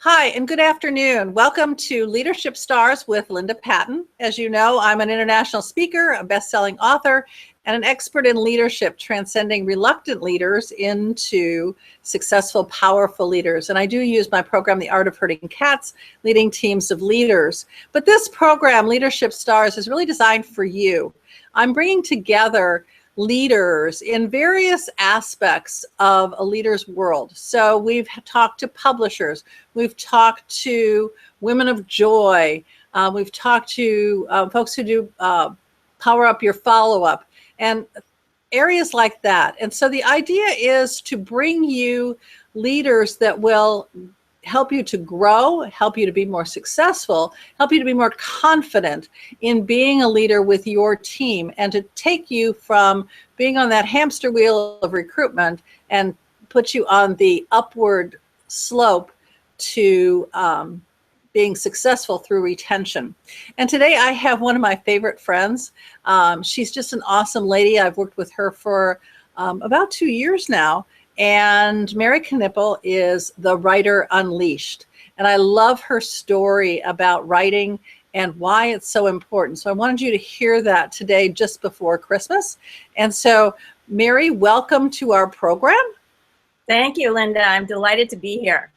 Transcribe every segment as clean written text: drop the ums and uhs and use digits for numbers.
Hi, and good afternoon. Welcome to Leadership Stars with Linda Patten. As you know, I'm an international speaker, a best-selling author, and an expert in leadership, transcending reluctant leaders into successful, powerful leaders. And I do use my program, The Art of Herding Cats, leading teams of leaders. But this program, Leadership Stars, is really designed for you. I'm bringing together leaders in various aspects of a leader's world. So we've talked to publishers, we've talked to women of joy, we've talked to folks who do power up your follow-up and areas like that. And so the idea is to bring you leaders that will help you to grow, help you to be more successful, help you to be more confident in being a leader with your team, and to take you from being on that hamster wheel of recruitment and put you on the upward slope to being successful through retention. And today I have one of my favorite friends. She's just an awesome lady. I've worked with her for about 2 years now. And Mary Knippel is the Writer Unleashed. And I love her story about writing and why it's so important. So I wanted you to hear that today just before Christmas. And so, Mary, welcome to our program. Thank you, Linda. I'm delighted to be here.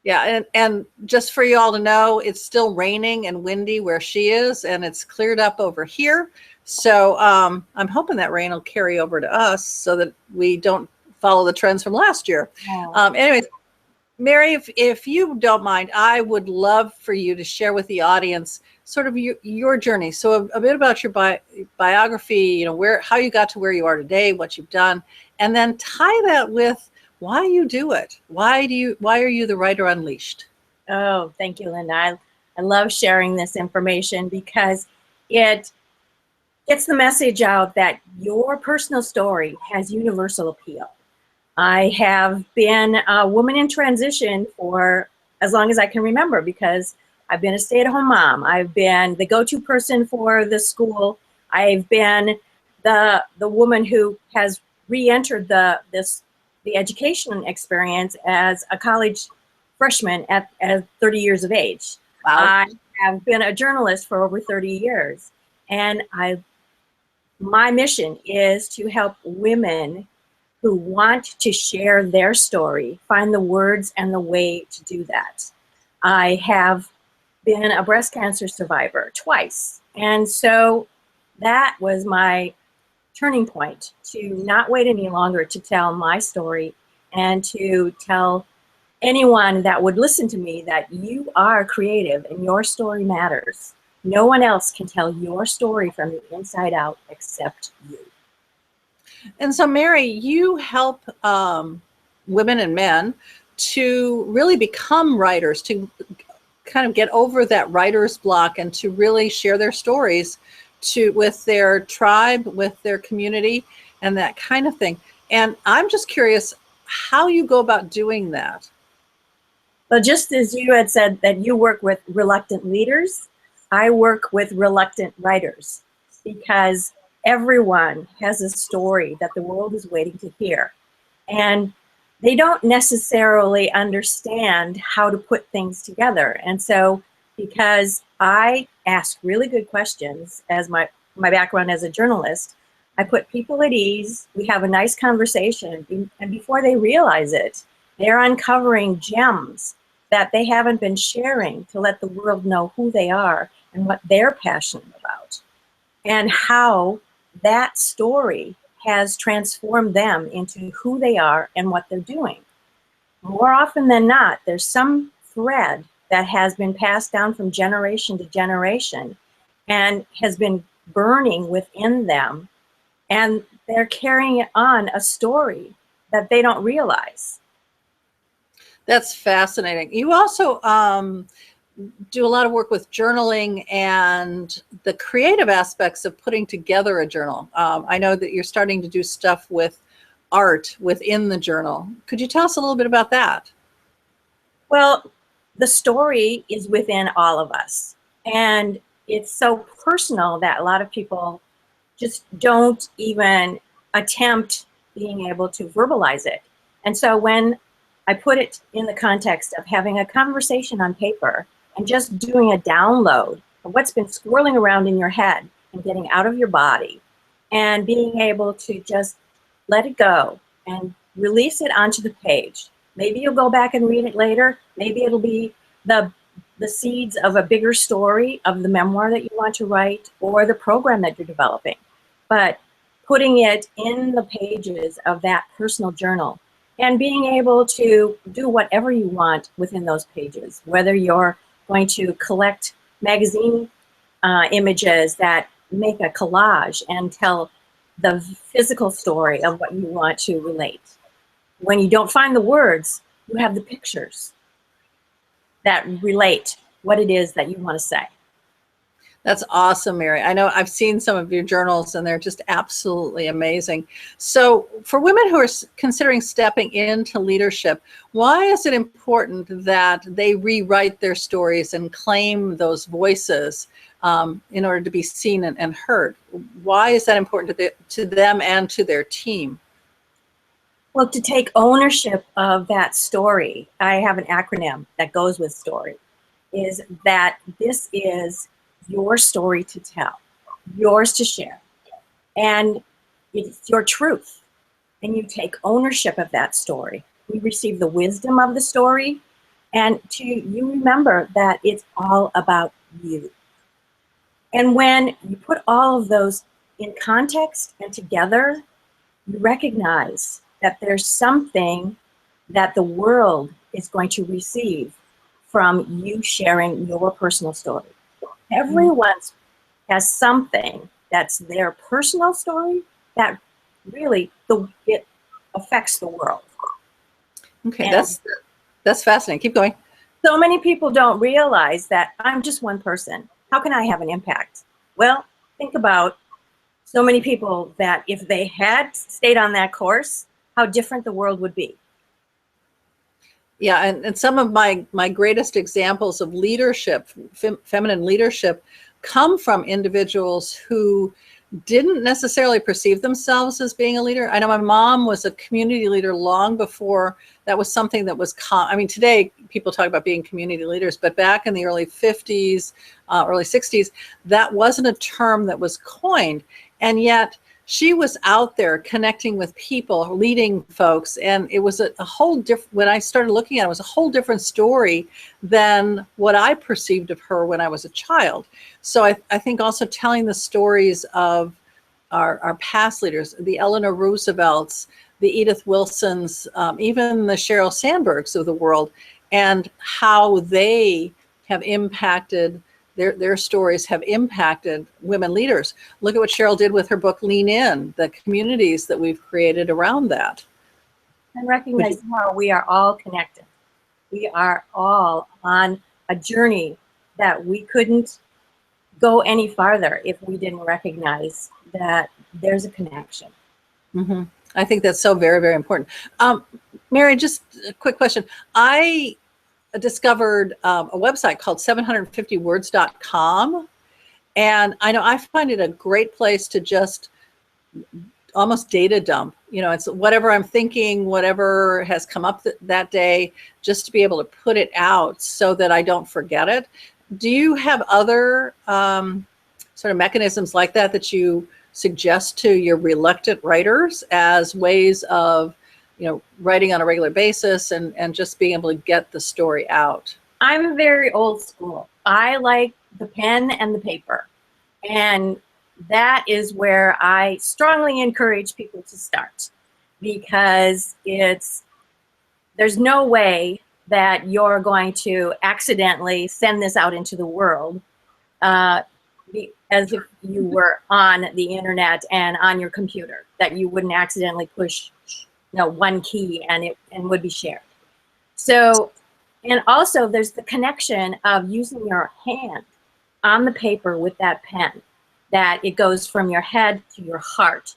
Yeah, and just for you all to know, it's still raining and windy where she is, and it's cleared up over here. So I'm hoping that rain will carry over to us so that we don't follow the trends from last year. Anyways, Mary, if you don't mind, I would love for you to share with the audience sort of your journey. So a bit about your biography, you know, how you got to where you are today, what you've done, and then tie that with why you do it. Why are you the Writer Unleashed? Oh, thank you, Linda. I love sharing this information because it gets the message out that your personal story has universal appeal. I have been a woman in transition for as long as I can remember, because I've been a stay-at-home mom. I've been the go-to person for the school. I've been the woman who has re-entered the education experience as a college freshman at 30 years of age. Wow. I have been a journalist for over 30 years, and my mission is to help women who want to share their story find the words and the way to do that. I have been a breast cancer survivor twice, and so that was my turning point to not wait any longer to tell my story and to tell anyone that would listen to me that you are creative and your story matters. No one else can tell your story from the inside out except you. And so, Mary, you help women and men to really become writers, to kind of get over that writer's block and to really share their stories with their tribe, with their community, and that kind of thing. And I'm just curious how you go about doing that. Well, just as you had said that you work with reluctant leaders, I work with reluctant writers, because everyone has a story that the world is waiting to hear. And they don't necessarily understand how to put things together. And so, because I ask really good questions as my background as a journalist, I put people at ease, we have a nice conversation, and before they realize it, they're uncovering gems that they haven't been sharing to let the world know who they are and what they're passionate about, and how that story has transformed them into who they are and what they're doing. More often than not, there's some thread that has been passed down from generation to generation and has been burning within them, and they're carrying on a story that they don't realize. That's fascinating. You also do a lot of work with journaling and the creative aspects of putting together a journal. I know that you're starting to do stuff with art within the journal. Could you tell us a little bit about that? Well, the story is within all of us, and it's so personal that a lot of people just don't even attempt being able to verbalize it. And so when I put it in the context of having a conversation on paper and just doing a download of what's been swirling around in your head and getting out of your body and being able to just let it go and release it onto the page. Maybe you'll go back and read it later. Maybe it'll be the seeds of a bigger story of the memoir that you want to write or the program that you're developing. But putting it in the pages of that personal journal and being able to do whatever you want within those pages, whether you're going to collect magazine images that make a collage and tell the physical story of what you want to relate. When you don't find the words, you have the pictures that relate what it is that you want to say. That's awesome, Mary. I know I've seen some of your journals and they're just absolutely amazing. So for women who are considering stepping into leadership, why is it important that they rewrite their stories and claim those voices in order to be seen and heard? Why is that important to them and to their team? Well, to take ownership of that story, I have an acronym that goes with story, is that this is your story to tell, yours to share, and it's your truth. And you take ownership of that story. You receive the wisdom of the story, and you remember that it's all about you. And when you put all of those in context and together, you recognize that there's something that the world is going to receive from you sharing your personal story. Everyone has something that's their personal story that really it affects the world. Okay, and that's fascinating. Keep going. So many people don't realize that I'm just one person. How can I have an impact? Well, think about so many people that if they had stayed on that course, how different the world would be. Yeah, and some of my greatest examples of leadership, feminine leadership, come from individuals who didn't necessarily perceive themselves as being a leader. I know my mom was a community leader long before that was something that was I mean, today people talk about being community leaders, but back in the early 50s, early 60s, that wasn't a term that was coined. And yet she was out there connecting with people, leading folks, and it was a whole different, when I started looking at it, it was a whole different story than what I perceived of her when I was a child. So I think also telling the stories of our past leaders, the Eleanor Roosevelts, the Edith Wilsons, even the Sheryl Sandbergs of the world, and how they have impacted their stories have impacted women leaders. Look at what Sheryl did with her book, Lean In, the communities that we've created around that. And recognize how we are all connected. We are all on a journey that we couldn't go any farther if we didn't recognize that there's a connection. Mm-hmm. I think that's so very, very important. Mary, just a quick question. I discovered a website called 750words.com. And I know I find it a great place to just almost data dump. You know, it's whatever I'm thinking, whatever has come up that day, just to be able to put it out so that I don't forget it. Do you have other sort of mechanisms like that you suggest to your reluctant writers as ways of, you know, writing on a regular basis and just being able to get the story out? I'm very old school. I like the pen and the paper. And that is where I strongly encourage people to start, because there's no way that you're going to accidentally send this out into the world as if you were on the internet and on your computer, that you wouldn't accidentally push one key and it would be shared. So, and also there's the connection of using your hand on the paper with that pen, that it goes from your head to your heart.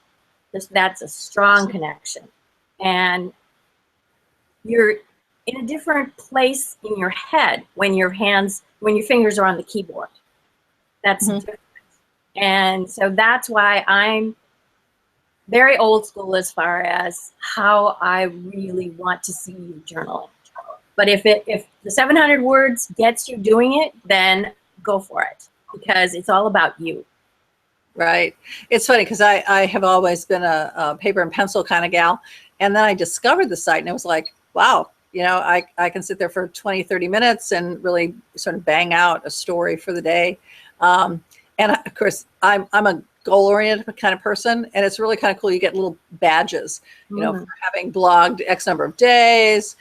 That's a strong connection. And you're in a different place in your head when your fingers are on the keyboard. That's different. And so that's why I'm very old school as far as how I really want to see you journaling. But if the 700 words gets you doing it, then go for it, because it's all about you. Right. It's funny because I have always been a paper and pencil kind of gal. And then I discovered the site and it was like, wow, I can sit there for 20, 30 minutes and really sort of bang out a story for the day. And of course, I'm a goal-oriented kind of person, and it's really kind of cool. You get little badges, for having blogged X number of days,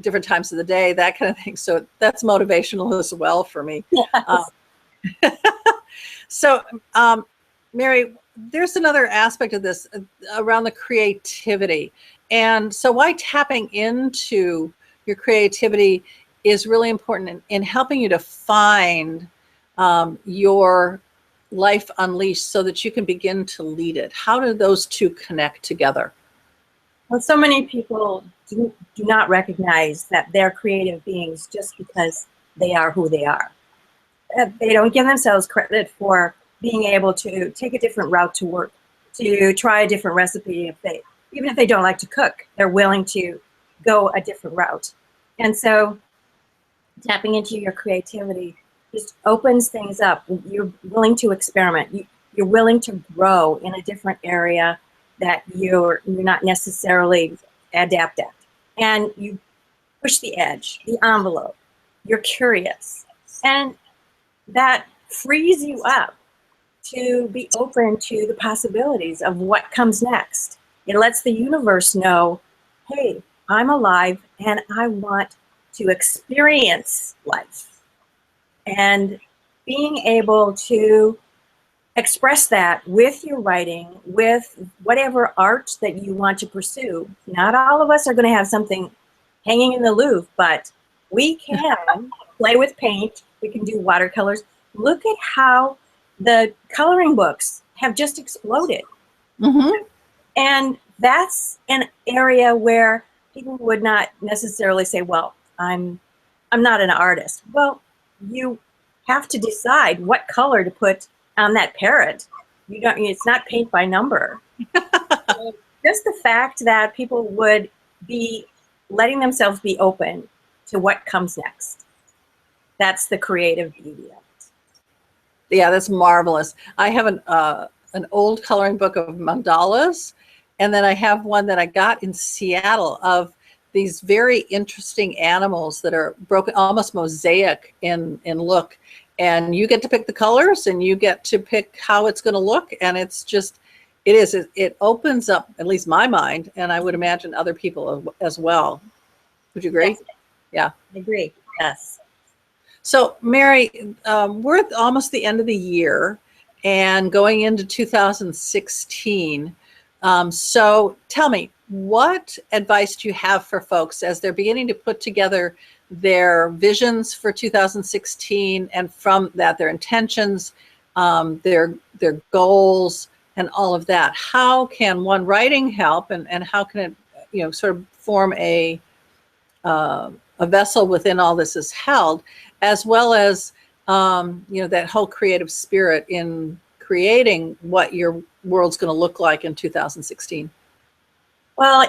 different times of the day, that kind of thing. So that's motivational as well for me. Yes. So, Mary, there's another aspect of this around the creativity. And so why tapping into your creativity is really important in helping you to find your life unleashed so that you can begin to lead it. How do those two connect together? Well, so many people do not recognize that they're creative beings just because they are who they are. They don't give themselves credit for being able to take a different route to work, to try a different recipe. Even if they don't like to cook, they're willing to go a different route. And so tapping into your creativity just opens things up. You're willing to experiment. You're willing to grow in a different area that you're not necessarily adept at. And you push the edge, the envelope. You're curious. And that frees you up to be open to the possibilities of what comes next. It lets the universe know, hey, I'm alive and I want to experience life. And being able to express that with your writing, with whatever art that you want to pursue. Not all of us are going to have something hanging in the Louvre, but we can play with paint. We can do watercolors. Look at how the coloring books have just exploded. Mm-hmm. And that's an area where people would not necessarily say, well, I'm not an artist. Well, you have to decide what color to put on that parrot. It's not paint by number. Just the fact that people would be letting themselves be open to what comes next. That's the creative beauty of it. Yeah, that's marvelous. I have an old coloring book of mandalas, and then I have one that I got in Seattle of these very interesting animals that are broken, almost mosaic in look. And you get to pick the colors and you get to pick how it's going to look. And it opens up at least my mind, and I would imagine other people as well. Would you agree? Yes. Yeah. I agree. Yes. So, Mary, we're at almost the end of the year and going into 2016. So tell me, what advice do you have for folks as they're beginning to put together their visions for 2016, and from that, their intentions, their goals, and all of that? How can one writing help, and how can it, sort of form a vessel within all this is held, as well as that whole creative spirit in creating what your world's going to look like in 2016? Well,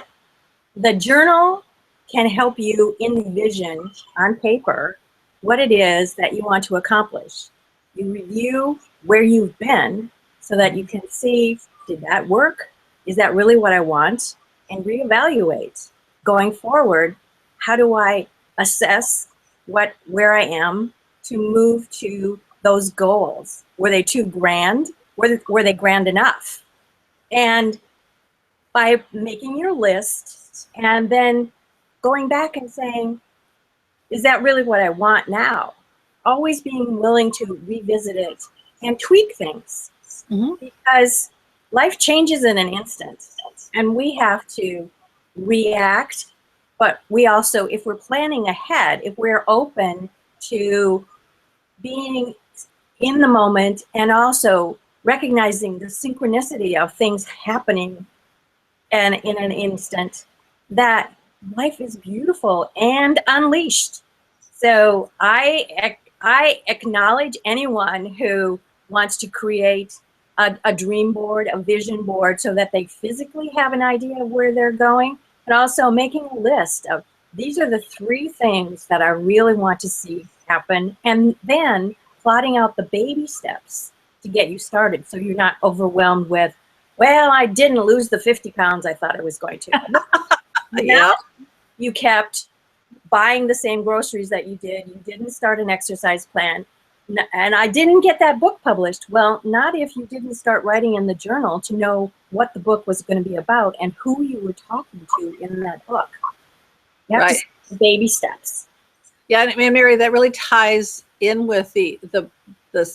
the journal can help you envision on paper what it is that you want to accomplish. You review where you've been so that you can see, did that work? Is that really what I want? And reevaluate going forward. How do I assess where I am to move to those goals? Were they too grand? Were they grand enough? And by making your list and then going back and saying, is that really what I want now? Always being willing to revisit it and tweak things. Mm-hmm. Because life changes in an instant and we have to react. But we also, if we're planning ahead, if we're open to being in the moment and also recognizing the synchronicity of things happening and in an instant, that life is beautiful and unleashed. So I acknowledge anyone who wants to create a dream board, a vision board, so that they physically have an idea of where they're going, but also making a list of these are the 3 things that I really want to see happen, and then plotting out the baby steps to get you started so you're not overwhelmed with, well, I didn't lose the 50 pounds I thought I was going to. Yeah. You kept buying the same groceries that you did. You didn't start an exercise plan. And I didn't get that book published. Well, not if you didn't start writing in the journal to know what the book was going to be about and who you were talking to in that book. You have to start baby steps. Yeah, and Mary, that really ties in with the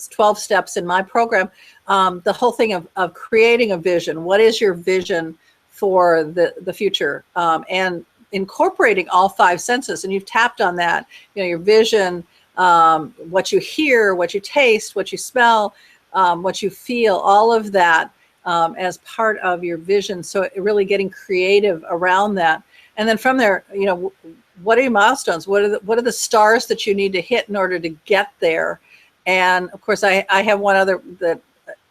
12 steps in my program. The whole thing of creating a vision. What is your vision for the future? And incorporating all 5 senses. And you've tapped on that. You know, your vision, what you hear, what you taste, what you smell, what you feel, all of that as part of your vision. So really getting creative around that. And then from there, you know, what are your milestones? What are the stars that you need to hit in order to get there? And of course, I have one other that,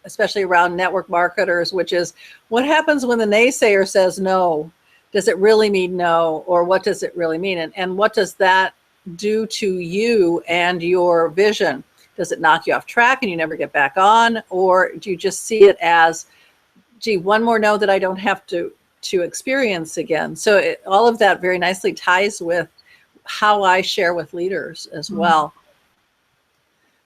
especially around network marketers, which is what happens when the naysayer says no? Does it really mean no? Or what does it really mean? And what does that do to you and your vision? Does it knock you off track and you never get back on? Or do you just see it as, gee, one more no that I don't have to experience again? So all of that very nicely ties with how I share with leaders as well.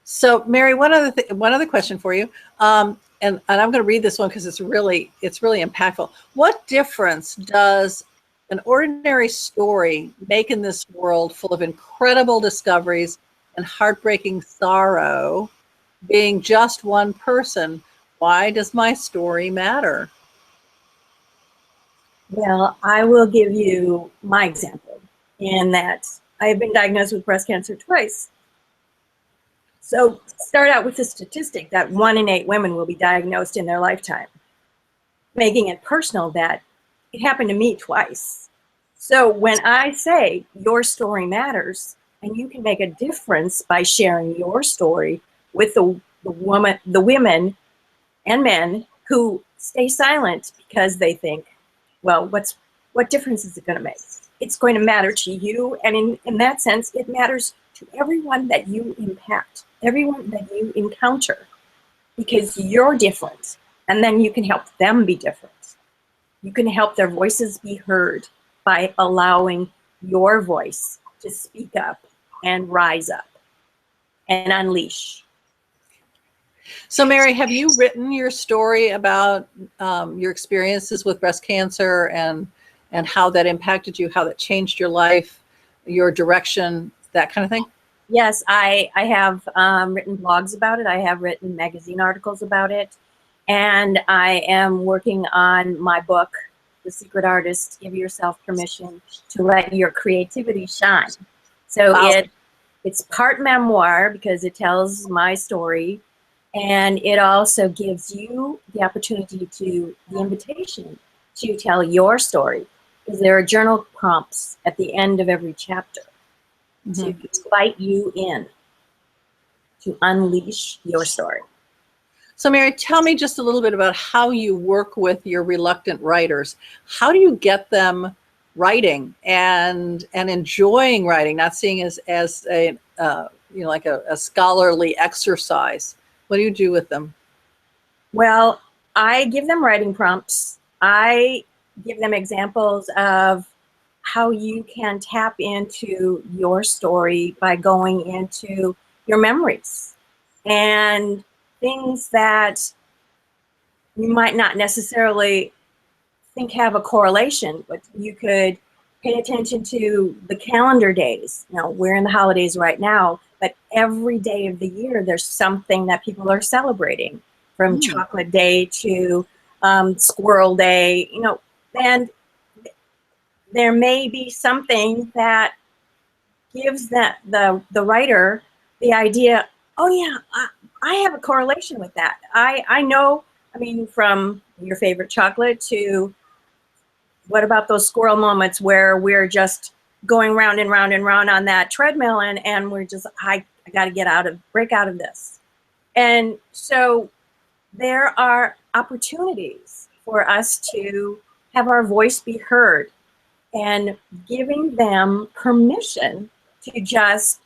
So Mary, one other question for you. And I'm going to read this one because it's really impactful. What difference does an ordinary story make in this world full of incredible discoveries and heartbreaking sorrow? Being just one person, why does my story matter? Well, I will give you my example in that I have been diagnosed with breast cancer twice. So start out with the statistic that 1 in 8 women will be diagnosed in their lifetime, making it personal that it happened to me twice. So when I say your story matters, and you can make a difference by sharing your story with the women and men who stay silent because they think, well, what difference is it going to make? It's going to matter to you, and in that sense, it matters to everyone that you impact, everyone that you encounter, because you're different, and then you can help them be different. You can help their voices be heard by allowing your voice to speak up and rise up and unleash. So Mary, have you written your story about your experiences with breast cancer and how that impacted you, how that changed your life, your direction, that kind of thing? Yes, I have written blogs about it. I have written magazine articles about it. And I am working on my book, The Secret Artist, Give Yourself Permission to Let Your Creativity Shine. So Wow. it's part memoir because it tells my story. And it also gives you the opportunity the invitation to tell your story, because there are journal prompts at the end of every chapter to invite you in to unleash your story. So Mary, tell me just a little bit about how you work with your reluctant writers. How do you get them writing and enjoying writing, not seeing as a like a scholarly exercise? What do you do with them? Well, I give them writing prompts. I give them examples of how you can tap into your story by going into your memories and things that you might not necessarily think have a correlation, but you could pay attention to the calendar days. You know, we're in the holidays right now, but every day of the year, there's something that people are celebrating, from Chocolate Day to Squirrel Day, you know, and there may be something that gives the writer the idea, oh yeah, I have a correlation with that. I know, I mean, from your favorite chocolate to what about those squirrel moments where we're just going round and round and round on that treadmill and we're just, I got to break out of this. And so there are opportunities for us to have our voice be heard, and giving them permission to just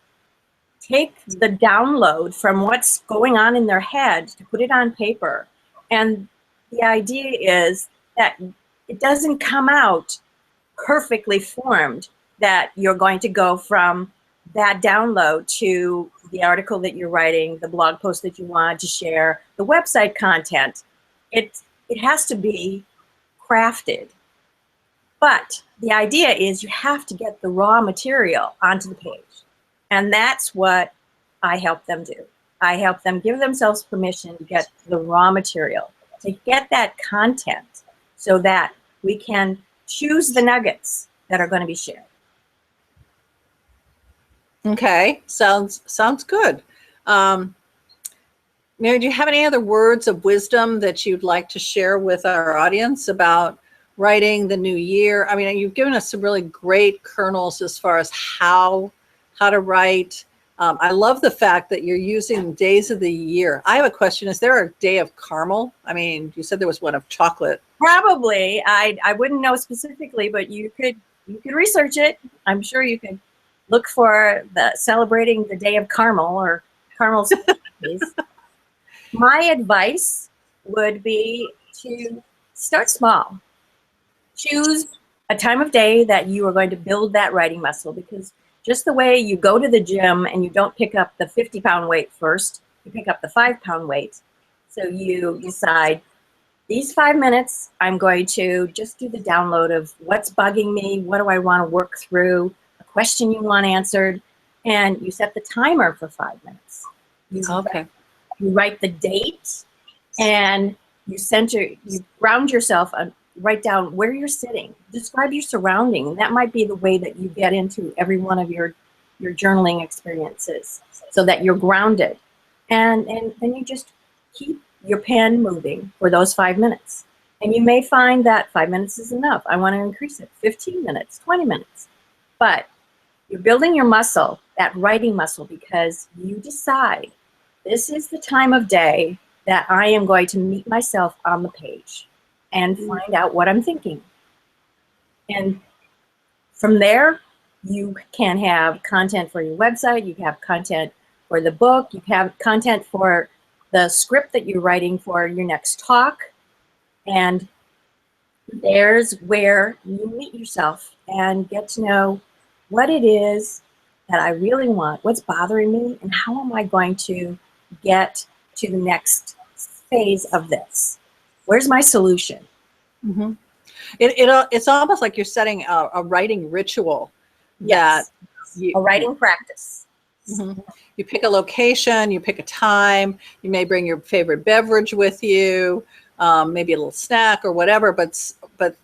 take the download from what's going on in their head to put it on paper. And the idea is that it doesn't come out perfectly formed, that you're going to go from that download to the article that you're writing, the blog post that you want to share, the website content. It has to be crafted. But the idea is you have to get the raw material onto the page. And that's what I help them do. I help them give themselves permission to get the raw material, to get that content, so that we can choose the nuggets that are going to be shared. Okay, sounds good. Mary, do you have any other words of wisdom that you'd like to share with our audience about writing the new year? I mean, you've given us some really great kernels as far as how to write. I love the fact that you're using days of the year. I have a question. Is there a day of caramel? I mean, you said there was one of chocolate. Probably. I wouldn't know specifically, but you could research it. I'm sure you could look for the celebrating the day of caramel or caramel specialties. My advice would be to start small. Choose a time of day that you are going to build that writing muscle, because just the way you go to the gym and you don't pick up the 50-pound weight first, you pick up the 5-pound weight. So you decide, these 5 minutes, I'm going to just do the download of what's bugging me, what do I want to work through, a question you want answered, and you set the timer for 5 minutes. You write the date, and you ground yourself on, write down where you're sitting, describe your surrounding. That might be the way that you get into every one of your journaling experiences, so that you're grounded. And then you just keep your pen moving for those 5 minutes. And you may find that 5 minutes is enough. I want to increase it, 15 minutes, 20 minutes. But you're building your muscle, that writing muscle, because you decide, this is the time of day that I am going to meet myself on the page and find out what I'm thinking. And from there, you can have content for your website, you can have content for the book, you can have content for the script that you're writing for your next talk. And there's where you meet yourself and get to know what it is that I really want, what's bothering me, and how am I going to get to the next phase of this? Where's my solution? Mm-hmm. It's almost like you're setting a writing ritual. Yes, a writing practice. Mm-hmm. You pick a location, you pick a time, you may bring your favorite beverage with you, maybe a little snack or whatever, but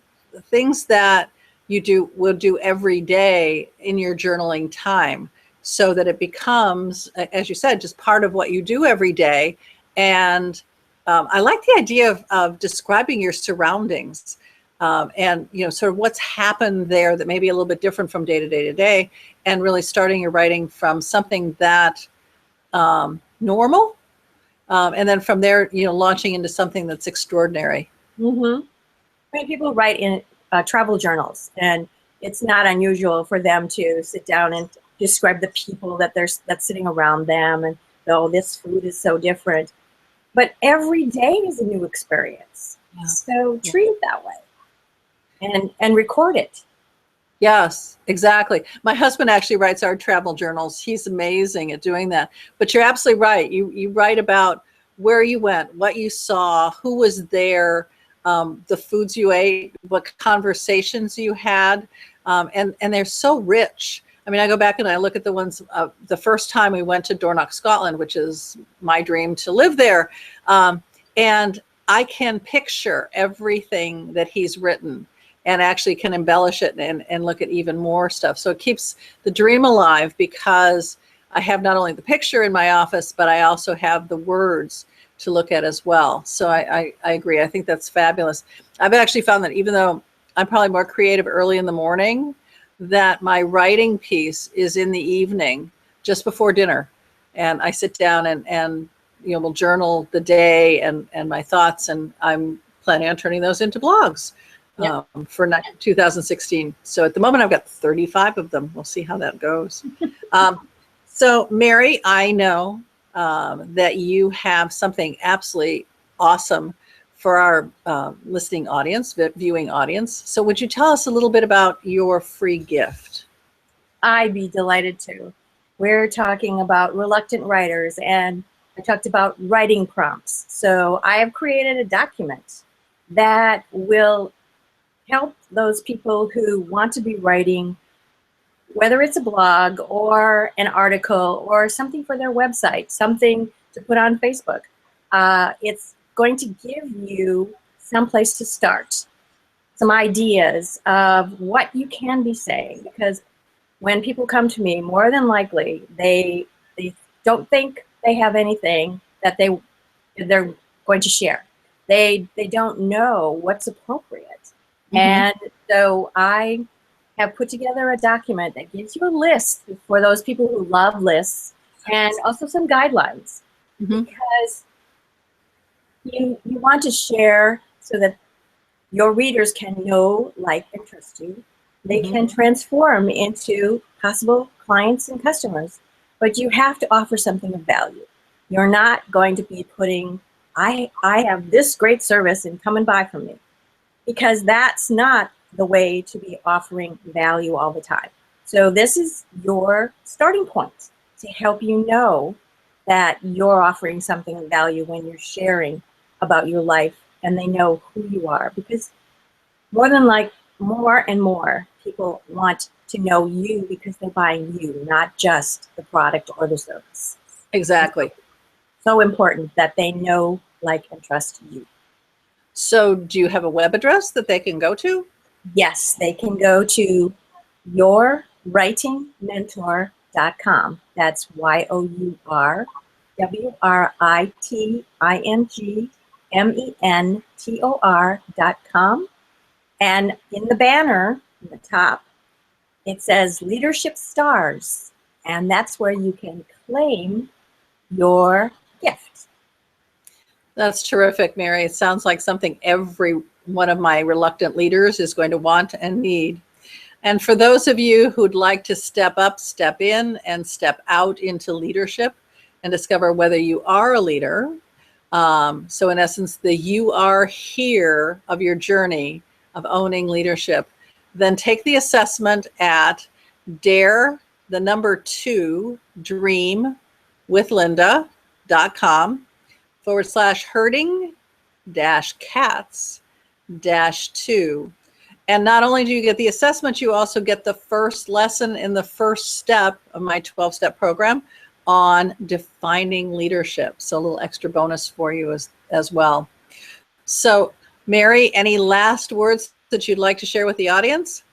things that you will do every day in your journaling time, so that it becomes, as you said, just part of what you do every day. And I like the idea of describing your surroundings, and sort of what's happened there that may be a little bit different from day to day to day, and really starting your writing from something that normal, and then from there, launching into something that's extraordinary. Mm-hmm. Many people write in travel journals, and it's not unusual for them to sit down and describe the people that's sitting around them, and this food is so different. But every day is a new experience. Yeah. So treat it that way, and record it. Yes, exactly. My husband actually writes our travel journals. He's amazing at doing that. But you're absolutely right. You write about where you went, what you saw, who was there, the foods you ate, what conversations you had, and they're so rich. I mean, I go back and I look at the ones, the first time we went to Dornoch, Scotland, which is my dream to live there, and I can picture everything that he's written, and actually can embellish it and look at even more stuff. So it keeps the dream alive, because I have not only the picture in my office, but I also have the words to look at as well. So I agree. I think that's fabulous. I've actually found that even though I'm probably more creative early in the morning, that my writing piece is in the evening, just before dinner. And I sit down and will journal the day and my thoughts, and I'm planning on turning those into blogs for 2016. So at the moment, I've got 35 of them. We'll see how that goes. So Mary, I know that you have something absolutely awesome for our listening audience, viewing audience. So would you tell us a little bit about your free gift? I'd be delighted to. We're talking about reluctant writers, and I talked about writing prompts. So I have created a document that will help those people who want to be writing, whether it's a blog or an article or something for their website, something to put on Facebook. It's going to give you some place to start, some ideas of what you can be saying, because when people come to me, more than likely, they don't think they have anything that they're going to share. They don't know what's appropriate. Mm-hmm. And so I have put together a document that gives you a list for those people who love lists, and also some guidelines. Mm-hmm. Because you want to share so that your readers can know, like, and trust you. They mm-hmm. can transform into possible clients and customers, but you have to offer something of value. You're not going to be putting, I have this great service and come and buy from me, because that's not the way to be offering value all the time. So this is your starting point to help you know that you're offering something of value when you're sharing about your life and they know who you are, because more and more people want to know you because they're buying you, not just the product or the service. Exactly. So important that they know, like, and trust you. So do you have a web address that they can go to? Yes, they can go to yourwritingmentor.com. That's yourwritingmentor.com. And in the banner, in the top, it says Leadership Stars. And that's where you can claim your gift. That's terrific, Mary. It sounds like something every one of my reluctant leaders is going to want and need. And for those of you who'd like to step up, step in, and step out into leadership and discover whether you are a leader, so in essence, the you are here of your journey of owning leadership, then take the assessment at dare2dream/herding-cats-2. And not only do you get the assessment, you also get the first lesson in the first step of my 12-step program on defining leadership. So a little extra bonus for you as well. So Mary, any last words that you'd like to share with the audience?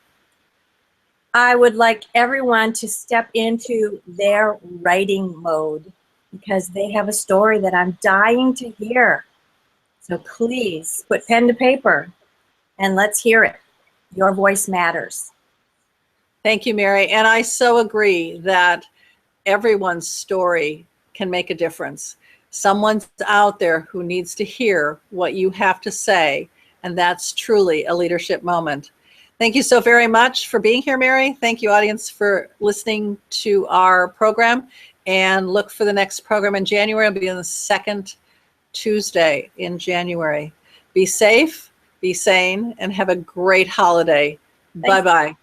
I would like everyone to step into their writing mode, because they have a story that I'm dying to hear. So please put pen to paper and let's hear it. Your voice matters. Thank you, Mary. And I so agree that everyone's story can make a difference. Someone's out there who needs to hear what you have to say, and that's truly a leadership moment. Thank you so very much for being here, Mary. Thank you, audience, for listening to our program, and look for the next program in January. It'll be on the second Tuesday in January. Be safe, be sane, and have a great holiday. Bye-bye.